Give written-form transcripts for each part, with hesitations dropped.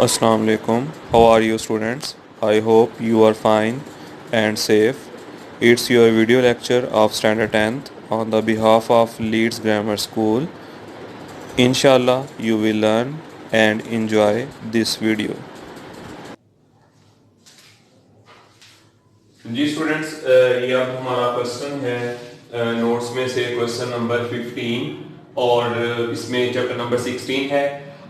Assalamu alaikum. How are you students? I hope you are fine and safe. It's your video lecture of standard 10th on the behalf of Leeds Grammar School. Inshallah you will learn and enjoy this video. जी students, ये अब हमारा question है notes में से question number 15 और इसमें chapter number 16 है।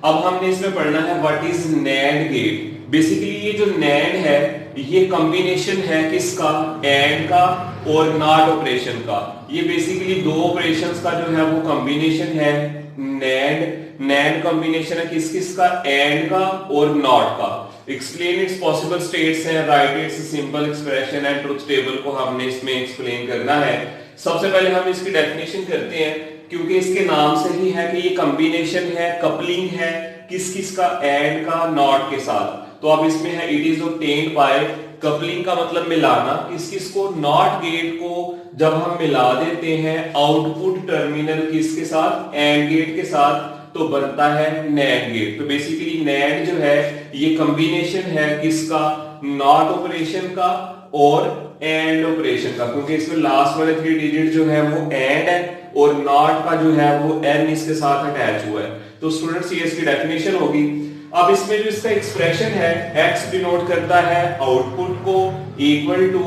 अब हमने इसमें पढ़ना है what is NAND gate. Basically ये जो नैंड है ये कॉम्बिनेशन है किसका, एंड का और नॉट ऑपरेशन का। ये बेसिकली दो ऑपरेशंस का जो है वो कॉम्बिनेशन है। नैंड कॉम्बिनेशन है किस किस का, एंड का और नॉट का। एक्सप्लेन इट्स पॉसिबल स्टेट्स है, right it's simple expression and truth table को हमने इसमें एक्सप्लेन करना है। सबसे पहले हम इसकी डेफिनेशन करते हैं, क्योंकि इसके नाम से ही है कि ये कॉम्बिनेशन है, कपलिंग है किस किस का, एंड का नॉट के साथ। तो अब इसमें है it is obtained by, coupling का मतलब मिलाना, किस किस को, नॉट गेट को जब हम मिला देते हैं आउटपुट टर्मिनल किसके साथ, एंड गेट के साथ, तो बनता है नैंड गेट। तो बेसिकली नैंड जो है ये कॉम्बिनेशन है किसका, नॉट ऑपरेशन का और एंड ऑपरेशन का, क्योंकि इसमें लास्ट वाले 3 डिजिट जो है वो एंड है और नॉट का जो है वो एन इसके साथ अटैच हुआ है। तो स्टूडेंट्स ये इसकी डेफिनेशन होगी। अब इसमें जो इसका एक्सप्रेशन है, x डिनोट करता है आउटपुट को, इक्वल टू,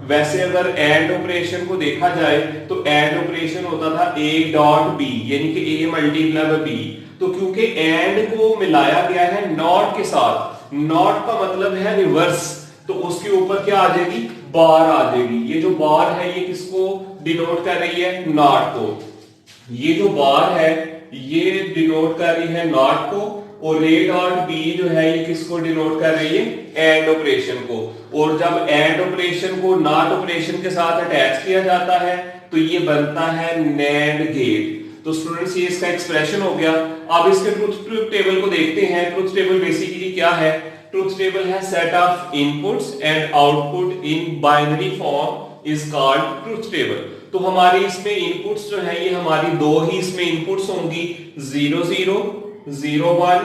वैसे अगर एंड ऑपरेशन को देखा जाए तो एंड ऑपरेशन होता था a डॉट b, यानी कि a मल्टीप्लाई बाय b। तो क्योंकि एंड को मिलाया गया है नॉट के साथ, नॉट का मतलब है रिवर्स, तो उसके ऊपर क्या आ जाएगी, बार आ जाएगी। ये जो बार है ये किसको डिनोट कर रही है, नॉट को। ये जो बार है ये डिनोट कर रही है नॉट को, और a डॉट b जो है ये किसको डिनोट कर रही है, एंड ऑपरेशन को। और जब एंड ऑपरेशन को नॉट ऑपरेशन के साथ अटैच किया जाता है तो ये बनता है नैंड गेट। तो स्टूडेंट्स ये इसका एक्सप्रेशन हो गया। अब इसके ट्रुथ टेबल को देखते हैं। ट्रुथ टेबल बेसिकली क्या है, ट्रुथ टेबल है set of inputs and output in binary form is called truth table. तो हमारी इसमें इनपुट्स जो है ये हमारी दो ही इसमें इनपुट्स होंगी, 0 0 0 1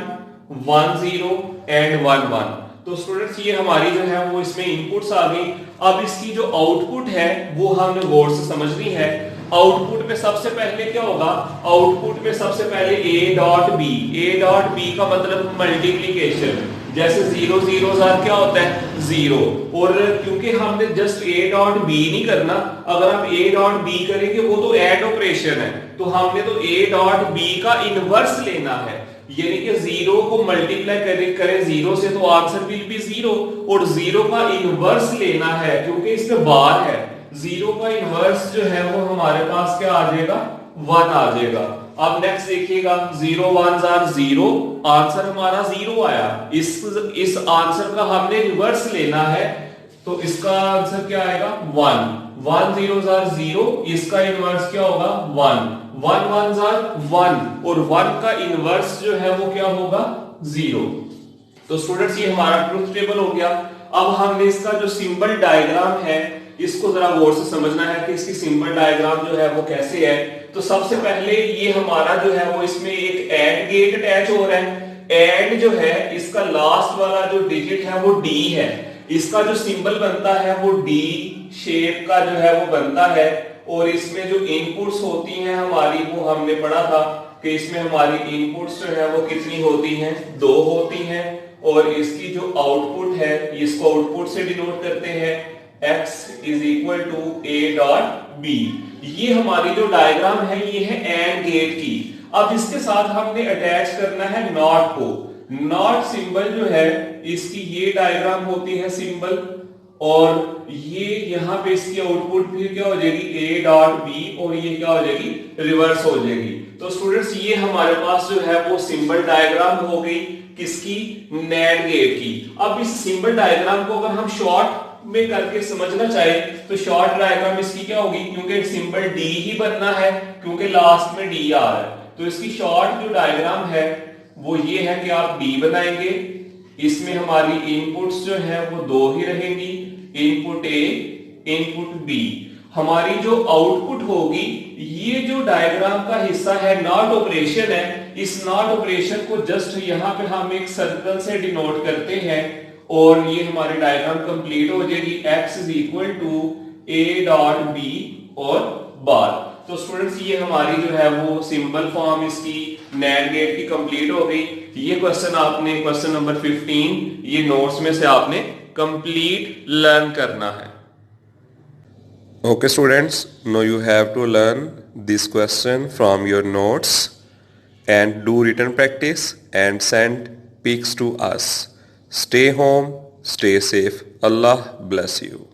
1 0 एंड 1 1। तो स्टूडेंट्स ये हमारी जो है वो इसमें इनपुट्स आ गई। अब इसकी जो आउटपुट है वो हमने गौर से समझनी है। आउटपुट में सबसे पहले क्या होगा, आउटपुट में सबसे पहले a dot b, a dot b का मतलब मल्टीप्लिकेशन। जैसे 0 0 क्या होता है, 0। और क्योंकि हमने जस्ट a डॉट b नहीं करना, अगर हम a डॉट b करेंगे वो तो एड ऑपरेशन है, तो हमने तो a डॉट b का इनवर्स लेना है, यानी कि 0 को मल्टीप्लाई करें 0 से तो आंसर विल बी 0, और 0 का इनवर्स लेना है क्योंकि इसमें बार है। 0 का इनवर्स जो है वो हमारे पास क्या आ जाएगा, 1 आ जाएगा। अब नेक्स्ट देखिएगा, 0 1 0, आंसर हमारा 0 आया। इस आंसर का हमने रिवर्स लेना है, तो इसका आंसर क्या आएगा, 1 1 0 0, इसका इनवर्स क्या होगा, 1 1 1 1, और 1 का इनवर्स जो है वो क्या होगा, 0। तो स्टूडेंट्स ये हमारा ट्रुथ टेबल हो गया। अब हमने इसका जो सिंबल डायग्राम है इसको जरा गौर से समझना है कि इसकी सिंबल डायग्राम जो है वो कैसे है। तो सबसे पहले ये हमारा जो है वो इसमें एक एंड गेट अटैच हो रहा है। एंड जो है इसका लास्ट वाला जो डिजिट है वो d है। इसका जो सिंबल बनता है वो d शेप का जो है वो बनता है। और इसमें जो इनपुट्स होती हैं हमारी, वो हमने पढ़ा था कि इसमें हमारी इनपुट्स जो है वो कितनी होती हैं, 2 होती हैं। और इसकी जो आउटपुट है इसको आउटपुट से डिनोट करते हैं, x is equal to a dot b। ये हमारी जो डायग्राम है ये है एंड गेट की। अब इसके साथ हमने अटैच करना है नॉट को। नॉट सिंबल जो है इसकी ये डायग्राम होती है सिंबल, और ये यहाँ पे इसकी आउटपुट फिर क्या हो जाएगी, a डॉट b, और ये क्या हो जाएगी, रिवर्स हो जाएगी। तो स्टूडेंट्स ये हमारे पास जो है वो सिंबल डायग्राम हो गई किसकी, नैंड गेट की। अब इस सिंबल डायग्राम को अगर हम शॉर्ट में करके समझना चाहे तो शॉर्ट डायग्राम इसकी क्या होगी, क्योंकि सिंबल d ही बनना है क्योंकि लास्ट में d आ रहा है, तो इसकी शॉर्ट जो डायग्राम है वो ये है कि आप d बनाएंगे। इसमें हमारी इनपुट्स जो है वो 2 ही रहेंगी, इनपुट a इनपुट b। हमारी जो आउटपुट होगी, ये जो डायग्राम का हिस्सा है नॉट ऑपरेशन है, इस नॉट ऑपरेशन को जस्ट यहां पे हम एक सर्कल से डिनोट करते हैं और ये हमारी डायग्राम कंप्लीट हो जाएगी। x is equal to a dot b और बार। तो स्टूडेंट्स ये हमारी जो है वो सिंपल फॉर्म इसकी NAND गेट की कंप्लीट हो गई। ये क्वेश्चन आपने क्वेश्चन नंबर 15 ये नोट्स में से आपने कंप्लीट लर्न करना है। Okay students, now you have to learn this question from your notes and do written practice and send pics to us. Stay home, stay safe. Allah bless you.